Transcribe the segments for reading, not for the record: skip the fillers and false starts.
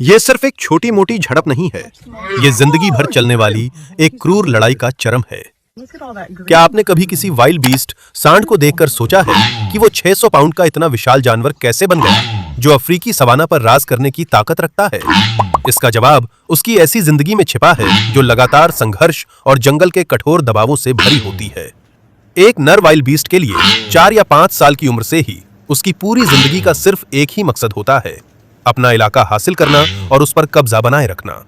ये सिर्फ एक छोटी मोटी झड़प नहीं है, ये जिंदगी भर चलने वाली एक क्रूर लड़ाई का चरम है। क्या आपने कभी किसी वाइल्ड बीस्ट सांड को देखकर सोचा है कि वो 600 पाउंड का इतना विशाल जानवर कैसे बन गया, जो अफ्रीकी सवाना पर राज करने की ताकत रखता है? इसका जवाब उसकी ऐसी जिंदगी में छिपा है जो लगातार संघर्ष और जंगल के कठोर दबावों से भरी होती है। एक नर वाइल्ड बीस्ट के लिए 4 या 5 साल की उम्र से ही उसकी पूरी जिंदगी का सिर्फ एक ही मकसद होता है, अपना इलाका हासिल करना और उस पर कब्जा बनाए रखना।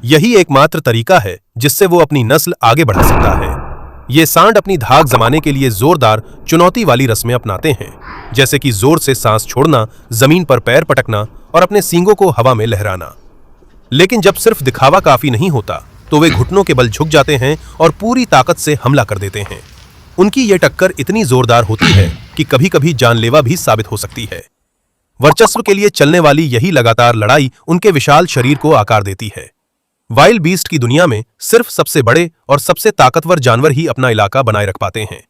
यही एकमात्र तरीका है जिससे वो अपनी नस्ल आगे बढ़ा सकता है। ये सांड अपनी धाक जमाने के लिए जोरदार चुनौती वाली रस्में अपनाते हैं, जैसे कि जोर से सांस छोड़ना, जमीन पर पैर पटकना और अपने सींगों को हवा में लहराना। लेकिन जब सिर्फ दिखावा काफी नहीं होता तो वे घुटनों के बल झुक जाते हैं और पूरी ताकत से हमला कर देते हैं। उनकी ये टक्कर इतनी जोरदार होती है कि कभी-कभी जानलेवा भी साबित हो सकती है। वर्चस्व के लिए चलने वाली यही लगातार लड़ाई उनके विशाल शरीर को आकार देती है। वाइल्ड बीस्ट की दुनिया में सिर्फ सबसे बड़े और सबसे ताकतवर जानवर ही अपना इलाका बनाए रख पाते हैं।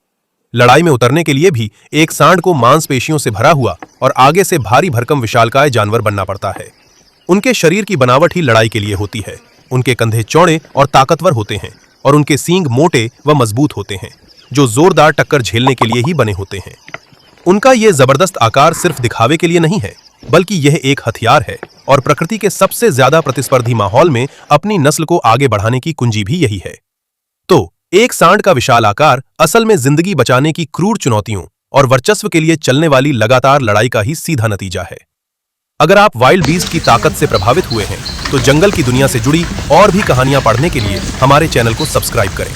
लड़ाई में उतरने के लिए भी एक सांड को मांसपेशियों से भरा हुआ और आगे से भारी भरकम विशालकाय जानवर बनना पड़ता है। उनके शरीर की बनावट ही लड़ाई के लिए होती है। उनके कंधे चौड़े और ताकतवर होते हैं और उनके सींग मोटे व मजबूत होते हैं, जो जोरदार टक्कर झेलने के लिए ही बने होते हैं। उनका यह जबरदस्त आकार सिर्फ दिखावे के लिए नहीं है, बल्कि यह एक हथियार है और प्रकृति के सबसे ज्यादा प्रतिस्पर्धी माहौल में अपनी नस्ल को आगे बढ़ाने की कुंजी भी यही है। तो एक सांड का विशाल आकार असल में जिंदगी बचाने की क्रूर चुनौतियों और वर्चस्व के लिए चलने वाली लगातार लड़ाई का ही सीधा नतीजा है। अगर आप वाइल्ड बीस्ट की ताकत से प्रभावित हुए हैं तो जंगल की दुनिया से जुड़ी और भी कहानियां पढ़ने के लिए हमारे चैनल को सब्सक्राइब करें।